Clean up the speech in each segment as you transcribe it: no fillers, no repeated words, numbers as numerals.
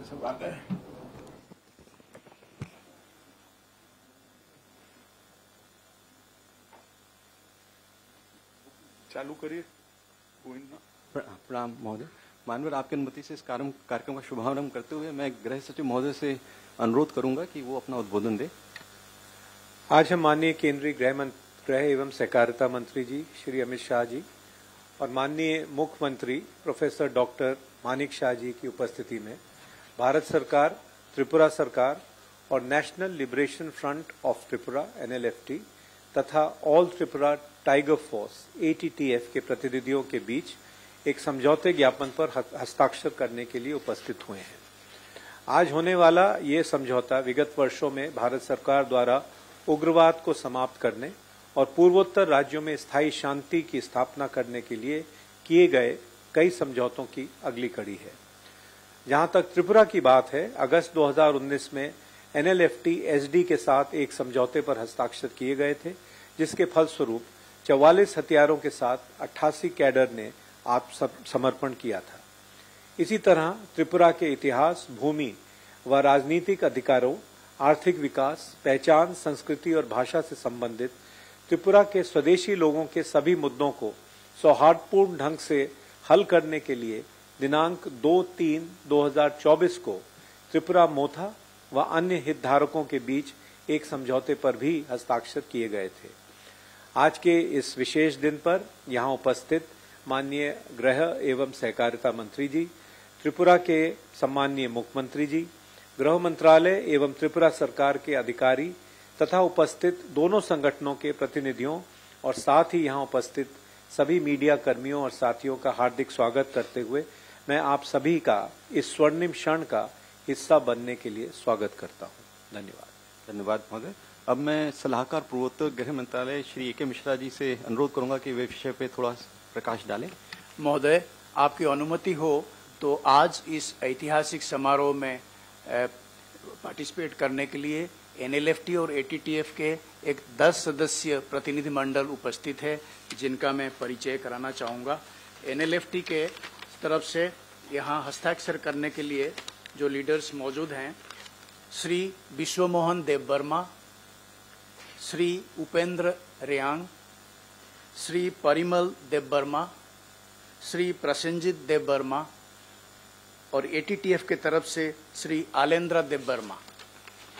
सब आ गए। चालू करिए। प्रणाम महोदय। माननीय आपकी अनुमति से इस कार्यक्रम का शुभारंभ करते हुए मैं गृह सचिव महोदय से अनुरोध करूंगा कि वो अपना उद्बोधन दे। आज हम माननीय केंद्रीय गृह एवं सहकारिता मंत्री जी श्री अमित शाह जी और माननीय मुख्यमंत्री प्रोफेसर डॉक्टर मानिक शाह जी की उपस्थिति में भारत सरकार, त्रिपुरा सरकार और national Liberation front of Tripura NLFT तथा all Tripura tiger force ATTF के प्रतिनिधियों के बीच एक समझौते ज्ञापन पर हस्ताक्षर करने के लिए उपस्थित हुए हैं। आज होने वाला ये समझौता विगत वर्षों में भारत सरकार द्वारा उग्रवाद को समाप्त करने और पूर्वोत्तर राज्यों में स्थायी शांति की स्थापना करने के लिए किए गए कई समझौतों की अगली कड़ी है। जहां तक त्रिपुरा की बात है, अगस्त 2019 में NLFT SD के साथ एक समझौते पर हस्ताक्षर किए गए थे, जिसके फलस्वरूप 44 हथियारों के साथ 88 कैडर ने आत्मसमर्पण किया था। इसी तरह त्रिपुरा के इतिहास, भूमि व राजनीतिक अधिकारों, आर्थिक विकास, पहचान, संस्कृति और भाषा से संबंधित त्रिपुरा के स्वदेशी लोगों के सभी मुद्दों को सौहार्दपूर्ण ढंग से हल करने के लिए दिनांक 2/3/2024 को त्रिपुरा मोथा व अन्य हितधारकों के बीच एक समझौते पर भी हस्ताक्षर किए गए थे। आज के इस विशेष दिन पर यहां उपस्थित माननीय गृह एवं सहकारिता मंत्री जी, त्रिपुरा के सम्माननीय मुख्यमंत्री जी, गृह मंत्रालय एवं त्रिपुरा सरकार के अधिकारी तथा उपस्थित दोनों संगठनों के प्रतिनिधियों और साथ ही यहां उपस्थित सभी मीडिया कर्मियों और साथियों का हार्दिक स्वागत करते हुए मैं आप सभी का इस स्वर्णिम क्षण का हिस्सा बनने के लिए स्वागत करता हूं। धन्यवाद। धन्यवाद महोदय। अब मैं सलाहकार पूर्वोत्तर गृह मंत्रालय श्री AK मिश्रा जी से अनुरोध करूंगा कि वे विषय पे थोड़ा प्रकाश डालें। महोदय, आपकी अनुमति हो तो आज इस ऐतिहासिक समारोह में पार्टिसिपेट करने के लिए NLFT और ATTF के एक 10 सदस्यीय प्रतिनिधि मंडल उपस्थित है, जिनका मैं परिचय कराना चाहूँगा। NLFT के तरफ से यहाँ हस्ताक्षर करने के लिए जो लीडर्स मौजूद हैं, श्री विश्वमोहन देव वर्मा, श्री उपेंद्र रेयांग, श्री परिमल देव वर्मा, श्री प्रसेनजीत देव वर्मा और ATTF के तरफ से श्री आलेंद्र देव वर्मा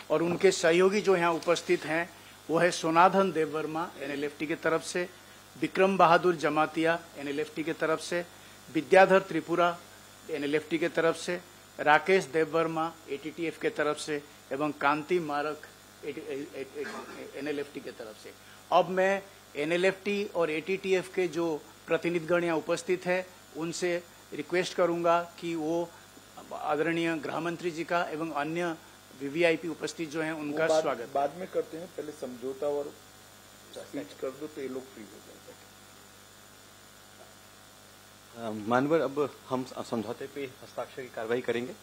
और उनके सहयोगी जो यहाँ उपस्थित हैं वो है सोनाधन देव वर्मा NLFT के तरफ से, विक्रम बहादुर जमातिया NLFT के तरफ से, विद्याधर त्रिपुरा NLFT के तरफ से, राकेश देव वर्मा ATTF के तरफ से एवं कांति मारक NLFT के तरफ से। अब मैं NLFT और ATTF के जो प्रतिनिधिगण यहाँ उपस्थित है उनसे रिक्वेस्ट करूंगा कि वो आदरणीय गृह मंत्री जी का एवं अन्य VVIP उपस्थित जो हैं उनका स्वागत बाद में करते हैं। पहले समझौता और स्पीच कर दो तो ये लोग फ्री हो जाएंगे। माननीय, अब हम समझौते पे हस्ताक्षर की कार्रवाई करेंगे।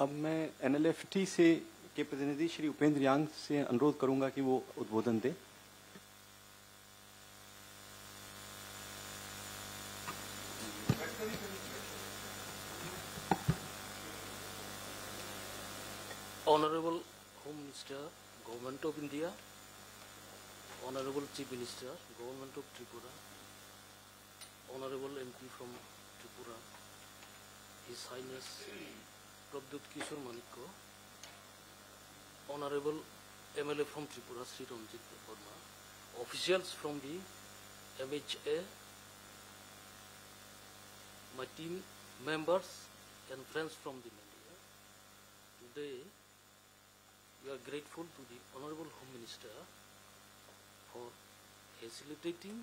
अब मैं NLFT से के प्रतिनिधि श्री उपेंद्र यांग से अनुरोध करूंगा कि वो उद्बोधन दें। Honorable Home Minister, Government of India, Honorable Chief Minister, Government of Tripura, Honorable MP from Tripura, His Highness Prabdut Kishore Manikko, Honorable MLA from Tripura, Sri Ranjit Verma, officials from the MHA, my team members and friends from the media. Today, we are grateful to the Honorable Home Minister for facilitating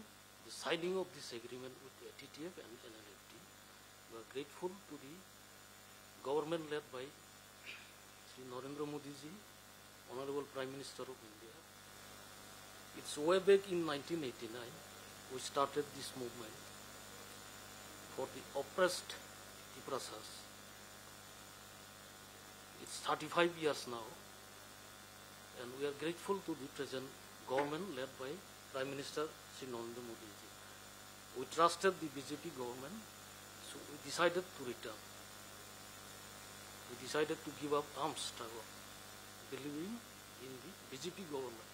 the signing of this agreement with the TTF and NLFT. We are grateful to the government led by Sri Narendra Modi ji, Honorable Prime Minister of India. It's way back in 1989 we started this movement for the oppressed Tiprasas. It's 35 years now, and we are grateful to the present government led by Prime Minister Sri Narendra Modi ji. We trusted the BJP government, so we decided to return. We decided to give up arms struggle, believing in the BJP government.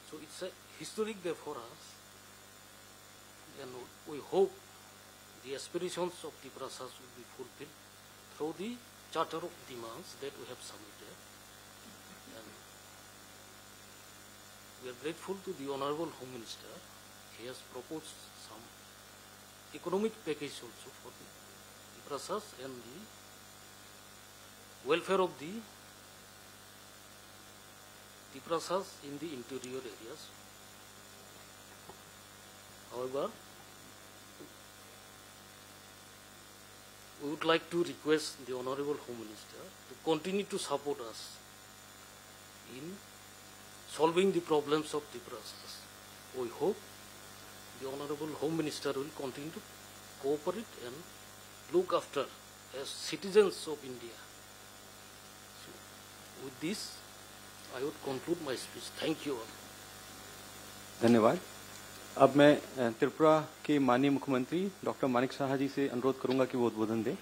So it's a historic day for us, and we hope the aspirations of the Tiprasas will be fulfilled through the Charter of Demands that we have submitted. And we are grateful to the Honorable Home Minister. He has proposed some economic package also for the Tiprasas and the welfare of the Tiprasas in the interior areas. However, we would like to request the Honorable Home Minister to continue to support us in solving the problems of Tiprasas. We hope the Honorable Home Minister will continue to cooperate and look after as citizens of India. So, with this, I would conclude my speech. Thank you all. धन्यवाद। अब मैं त्रिपुरा के माननीय मुख्यमंत्री doctor Manik Saha जी से अनुरोध करूंगा कि वो उद्बोधन दें।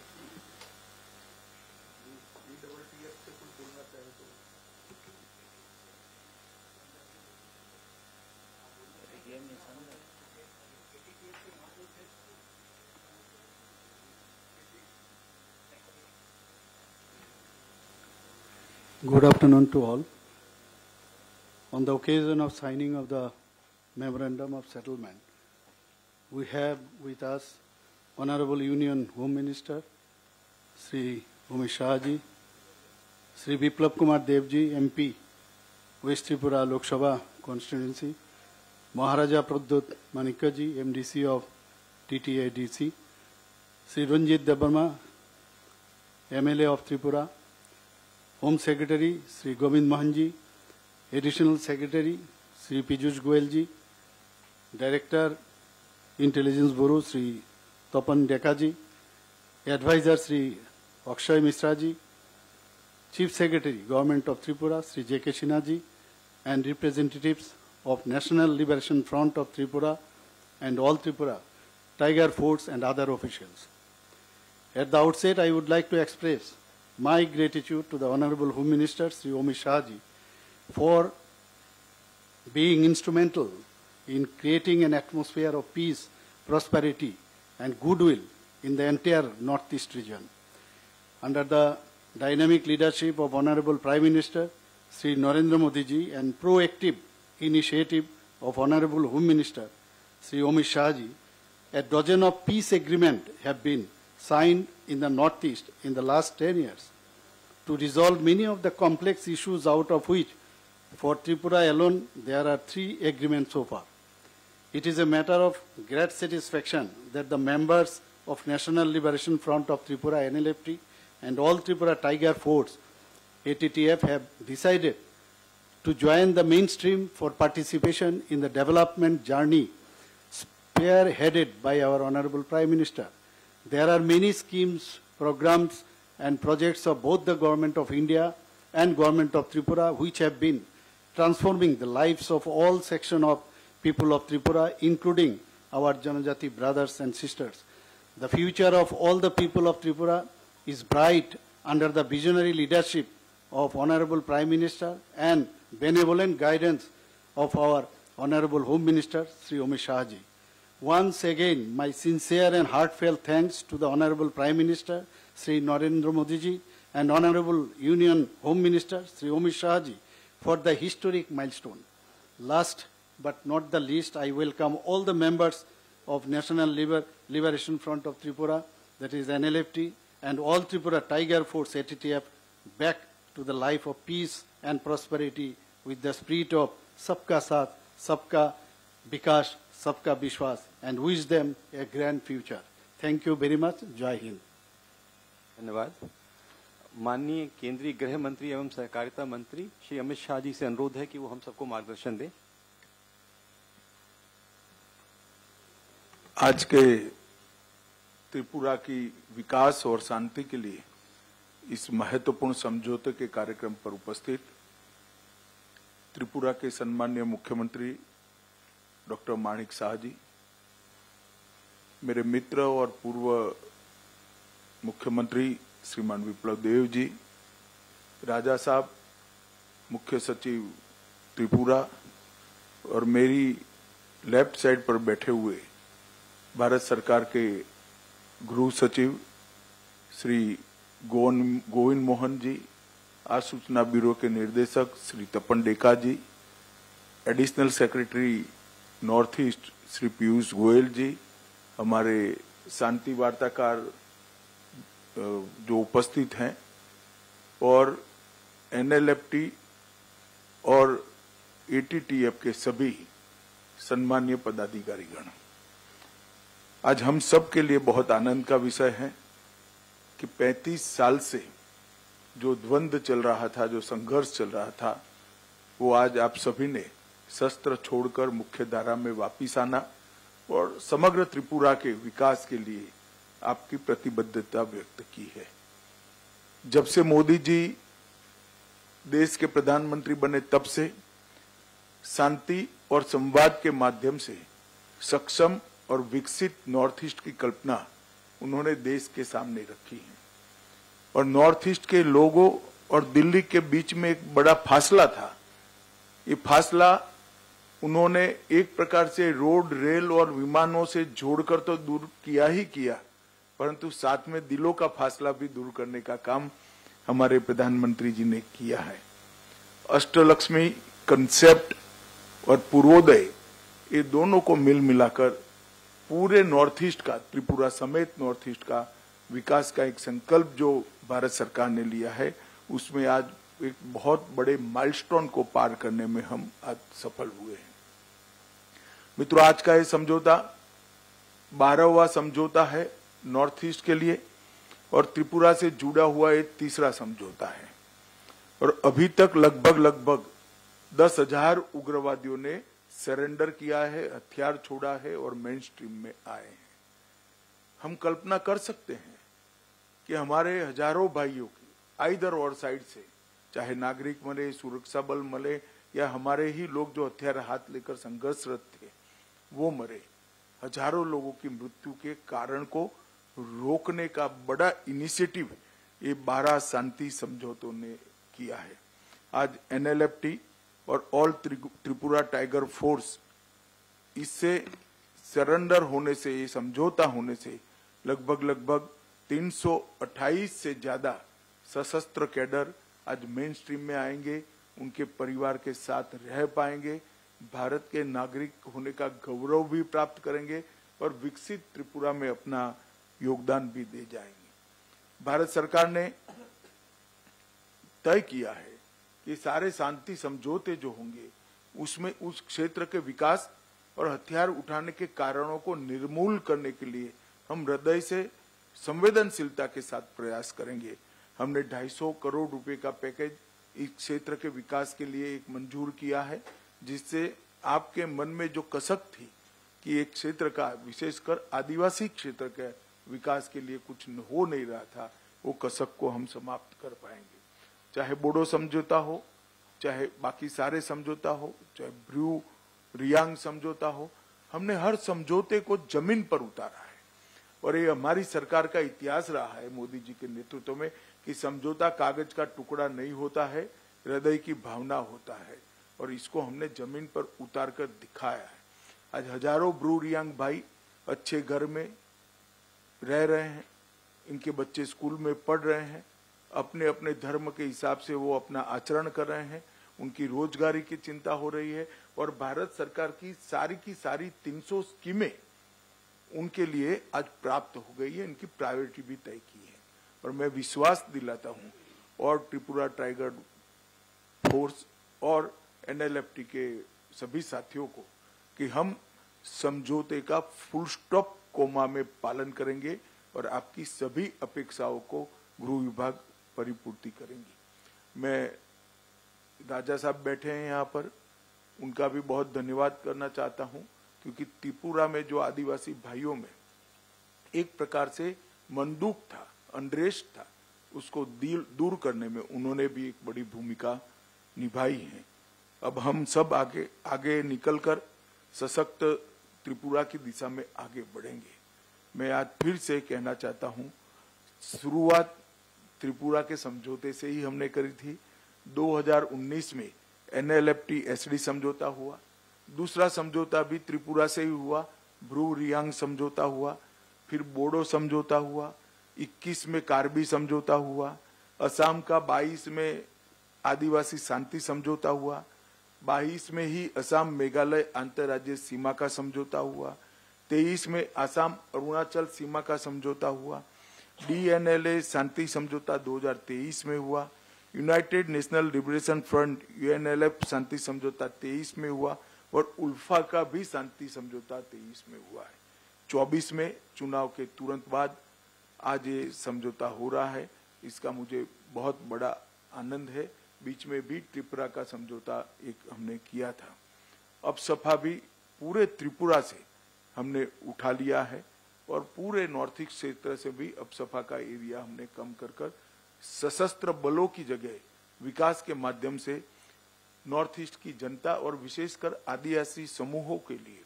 Good afternoon to all. On the occasion of signing of the Memorandum of Settlement, we have with us Honorable Union Home Minister, Sri Amit Shah ji, Sri Biplab Kumar Dev ji, MP, West Tripura Lok Sabha Constituency, Maharaja Prabdut Manikko ji, MDC of TTADC, Sri Ranjit Debarma, MLA of Tripura, Home Secretary Sri Govind Mohan ji, Additional Secretary Sri Piyush Goyal ji, Director Intelligence Bureau Sri Tapan Deka ji, Advisor Sri Akshay Misra ji, Chief Secretary Government of Tripura Sri J.K. Sinha ji, and representatives of National Liberation Front of Tripura and All Tripura, Tiger Force and other officials. At the outset, I would like to express my gratitude to the Honorable Home Minister Sri Amit Shah ji for being instrumental in creating an atmosphere of peace, prosperity and goodwill in the entire Northeast region. Under the dynamic leadership of Honorable Prime Minister Sri Narendra Modi ji and proactive initiative of Honorable Home Minister Sri Amit Shah ji, a dozen of peace agreements have been signed in the Northeast in the last 10 years to resolve many of the complex issues, out of which for Tripura alone there are 3 agreements so far. It is a matter of great satisfaction that the members of National Liberation Front of Tripura NLFT and All Tripura Tiger Force ATTF have decided to join the mainstream for participation in the development journey spearheaded by our Honorable Prime Minister. There are many schemes, programs and projects of both the Government of India and Government of Tripura, which have been transforming the lives of all sections of people of Tripura, including our Janajati brothers and sisters. The future of all the people of Tripura is bright under the visionary leadership of Honorable Prime Minister and benevolent guidance of our Honorable Home Minister, Sri Amit Shah Ji. Once again, my sincere and heartfelt thanks to the Honorable Prime Minister, Sri Narendra Modi Ji, and Honorable Union Home Minister, Sri Amit Shah Ji, for the historic milestone. Last but not the least, I welcome all the members of National Liberation Front of Tripura, that is NLFT, and all Tripura Tiger Force ATTF back to the life of peace and prosperity with the spirit of Sabka Saath, Sabka Vikas, Sabka Vishwas, and wish them a grand future. Thank you very much. Jai Hind. धन्यवाद। माननीय केंद्रीय गृह मंत्री एवं सहकारिता मंत्री श्री अमित शाह जी से अनुरोध है कि वो हम सबको मार्गदर्शन दें। आज के त्रिपुरा की विकास और शांति के लिए इस महत्वपूर्ण समझौते के कार्यक्रम पर उपस्थित त्रिपुरा के सम्माननीय मुख्यमंत्री डॉक्टर माणिक शाह जी, मेरे मित्र और पूर्व मुख्यमंत्री श्रीमान विप्लव देव जी, राजा साहब, मुख्य सचिव त्रिपुरा, और मेरी लेफ्ट साइड पर बैठे हुए भारत सरकार के गृह सचिव श्री गोविंद मोहन जी, आसूचना ब्यूरो के निर्देशक Shri Tapan Deka ji, additional secretary north east Shri Piyush Goyal ji, हमारे शांति वार्ताकार जो उपस्थित हैं, और एनएलएफटी और एटीटीएफ के सभी सम्मानीय पदाधिकारीगण। आज हम सब के लिए बहुत आनंद का विषय है कि 35 साल से जो द्वंद्व चल रहा था, जो संघर्ष चल रहा था, वो आज आप सभी ने शस्त्र छोड़कर मुख्य धारा में वापिस आना और समग्र त्रिपुरा के विकास के लिए आपकी प्रतिबद्धता व्यक्त की है। जब से मोदी जी देश के प्रधानमंत्री बने तब से शांति और संवाद के माध्यम से सक्षम और विकसित नॉर्थ ईस्ट की कल्पना उन्होंने देश के सामने रखी है। और नॉर्थ ईस्ट के लोगों और दिल्ली के बीच में एक बड़ा फासला था। ये फासला उन्होंने एक प्रकार से रोड, रेल और विमानों से जोड़कर तो दूर किया ही किया, परंतु साथ में दिलों का फासला भी दूर करने का काम हमारे प्रधानमंत्री जी ने किया है। अष्टलक्ष्मी कंसेप्ट और पूर्वोदय, ये दोनों को मिल मिलाकर पूरे नॉर्थ ईस्ट का, त्रिपुरा समेत नॉर्थ ईस्ट का विकास का एक संकल्प जो भारत सरकार ने लिया है, उसमें आज एक बहुत बड़े माइलस्टोन को पार करने में हम आज सफल हुए हैं। मित्रों, आज का ये समझौता 12वां समझौता है नॉर्थ ईस्ट के लिए और त्रिपुरा से जुड़ा हुआ एक तीसरा समझौता है। और अभी तक लगभग 10,000 उग्रवादियों ने सरेंडर किया है, हथियार छोड़ा है और मेन स्ट्रीम में आए हैं। हम कल्पना कर सकते हैं कि हमारे हजारों भाइयों की आइदर और साइड से, चाहे नागरिक मरे, सुरक्षा बल मरे या हमारे ही लोग जो हथियार हाथ लेकर संघर्षरत थे वो मरे, हजारों लोगों की मृत्यु के कारण को रोकने का बड़ा इनिशिएटिव ये 12 शांति समझौतों ने किया है। आज एनएलएफटी और ऑल त्रिपुरा टाइगर फोर्स, इससे सरेंडर होने से, ये समझौता होने से लगभग 328 से ज्यादा सशस्त्र कैडर आज मेन स्ट्रीम में आएंगे, उनके परिवार के साथ रह पाएंगे, भारत के नागरिक होने का गौरव भी प्राप्त करेंगे और विकसित त्रिपुरा में अपना योगदान भी दे जाएंगे। भारत सरकार ने तय किया है कि सारे शांति समझौते जो होंगे उसमें उस क्षेत्र के विकास और हथियार उठाने के कारणों को निर्मूल करने के लिए हम हृदय से संवेदनशीलता के साथ प्रयास करेंगे। हमने 250 करोड़ रुपए का पैकेज इस क्षेत्र के विकास के लिए एक मंजूर किया है, जिससे आपके मन में जो कसक थी कि एक क्षेत्र का, विशेषकर आदिवासी क्षेत्र के विकास के लिए कुछ हो नहीं रहा था, वो कसक को हम समाप्त कर पाएंगे। चाहे बोडो समझौता हो, चाहे बाकी सारे समझौता हो, चाहे ब्रू रियांग समझौता हो, हमने हर समझौते को जमीन पर उतारा है। और ये हमारी सरकार का इतिहास रहा है मोदी जी के नेतृत्व में कि समझौता कागज का टुकड़ा नहीं होता है, हृदय की भावना होता है, और इसको हमने जमीन पर उतार कर दिखाया है। आज हजारों ब्रू रियांग भाई अच्छे घर में रह रहे हैं, इनके बच्चे स्कूल में पढ़ रहे हैं, अपने अपने धर्म के हिसाब से वो अपना आचरण कर रहे हैं, उनकी रोजगारी की चिंता हो रही है, और भारत सरकार की सारी 300 स्कीमें उनके लिए आज प्राप्त हो गई है, इनकी प्रायोरिटी भी तय की है। और मैं विश्वास दिलाता हूं और त्रिपुरा टाइगर फोर्स और एनएलएफटी के सभी साथियों को कि हम समझौते का फुल स्टॉप कोमा में पालन करेंगे और आपकी सभी अपेक्षाओं को गृह विभाग परिपूर्ति करेंगी। मैं राजा साहब बैठे हैं यहाँ पर, उनका भी बहुत धन्यवाद करना चाहता हूँ, क्योंकि त्रिपुरा में जो आदिवासी भाइयों में एक प्रकार से मंदूक था, अनरेस्ट था, उसको दूर करने में उन्होंने भी एक बड़ी भूमिका निभाई है। अब हम सब आगे निकलकर सशक्त त्रिपुरा की दिशा में आगे बढ़ेंगे। मैं आज फिर से कहना चाहता हूँ, शुरुआत त्रिपुरा के समझौते से ही हमने करी थी। 2019 में एनएलएफटी एसडी समझौता हुआ, दूसरा समझौता भी त्रिपुरा से ही हुआ, ब्रू रियांग समझौता हुआ, फिर बोडो समझौता हुआ, 21 में कार्बी समझौता हुआ, असम का 22 में आदिवासी शांति समझौता हुआ, 22 में ही असम मेघालय अंतर्राज्यीय सीमा का समझौता हुआ, 23 में असम अरुणाचल सीमा का समझौता हुआ, डीएनएलए शांति समझौता 2023 में हुआ, United National Liberation Front UNLF शांति समझौता 23 में हुआ, और उल्फा का भी शांति समझौता 23 में हुआ है। 24 में चुनाव के तुरंत बाद आज ये समझौता हो रहा है, इसका मुझे बहुत बड़ा आनंद है। बीच में भी त्रिपुरा का समझौता एक हमने किया था। अब सफा भी पूरे त्रिपुरा से हमने उठा लिया है, और पूरे नॉर्थ ईस्ट क्षेत्र से भी अब सफा का एरिया हमने कम कर सशस्त्र बलों की जगह विकास के माध्यम से नॉर्थ ईस्ट की जनता और विशेषकर आदिवासी समूहों के लिए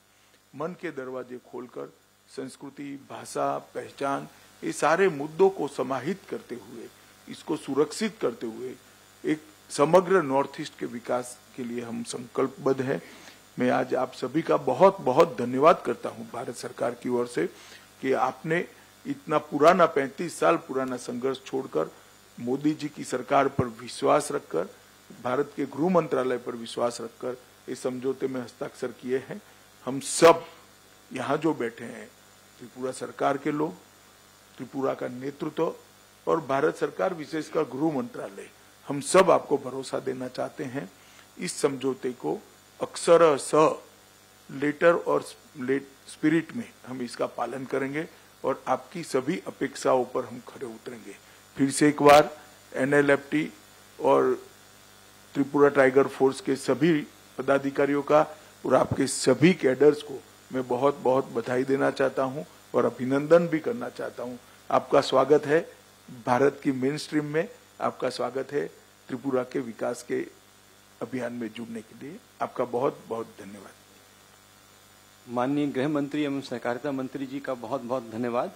मन के दरवाजे खोलकर संस्कृति, भाषा, पहचान, ये सारे मुद्दों को समाहित करते हुए, इसको सुरक्षित करते हुए एक समग्र नॉर्थ ईस्ट के विकास के लिए हम संकल्पबद्ध हैं। मैं आज आप सभी का बहुत बहुत धन्यवाद करता हूं भारत सरकार की ओर से कि आपने इतना पुराना 35 साल पुराना संघर्ष छोड़कर मोदी जी की सरकार पर विश्वास रखकर, भारत के गृह मंत्रालय पर विश्वास रखकर इस समझौते में हस्ताक्षर किए हैं। हम सब यहाँ जो बैठे हैं, त्रिपुरा सरकार के लोग, त्रिपुरा का नेतृत्व और भारत सरकार विशेषकर गृह मंत्रालय, हम सब आपको भरोसा देना चाहते हैं। इस समझौते को अक्षरशः लेटर और स्पिरिट में हम इसका पालन करेंगे और आपकी सभी अपेक्षाओं पर हम खरे उतरेंगे। फिर से एक बार एनएलएफटी और त्रिपुरा टाइगर फोर्स के सभी पदाधिकारियों का और आपके सभी कैडर्स को मैं बहुत बहुत बधाई देना चाहता हूं और अभिनंदन भी करना चाहता हूं। आपका स्वागत है भारत की मेन स्ट्रीम में, आपका स्वागत है त्रिपुरा के विकास के अभियान में जुड़ने के लिए। आपका बहुत बहुत धन्यवाद। माननीय गृह मंत्री एवं सहकारिता मंत्री जी का बहुत बहुत धन्यवाद।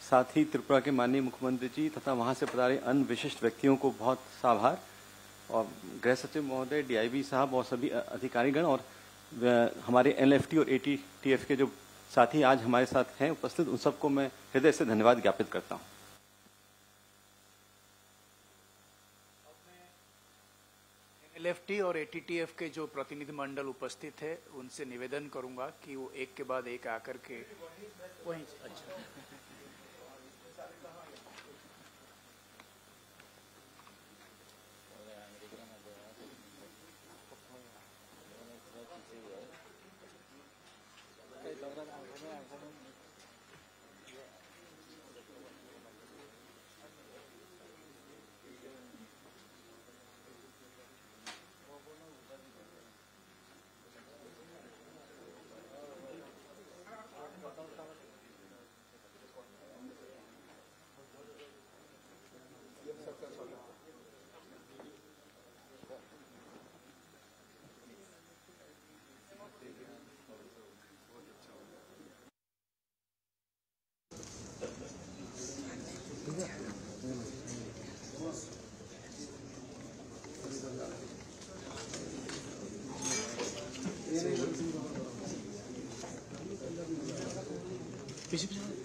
साथ ही त्रिपुरा के माननीय मुख्यमंत्री जी तथा वहां से पधारे अन्य विशिष्ट व्यक्तियों को बहुत आभार, और गृह सचिव महोदय, डीआईबी साहब और सभी अधिकारीगण और हमारे एनएलएफटी और एटीटीएफ के जो साथी आज हमारे साथ हैं उपस्थित, उन सबको मैं हृदय से धन्यवाद ज्ञापित करता हूं। एनएलएफटी और एटीटीएफ के जो प्रतिनिधि मंडल उपस्थित है उनसे निवेदन करूंगा कि वो एक के बाद एक आकर के वहीं। अच्छा, पीछे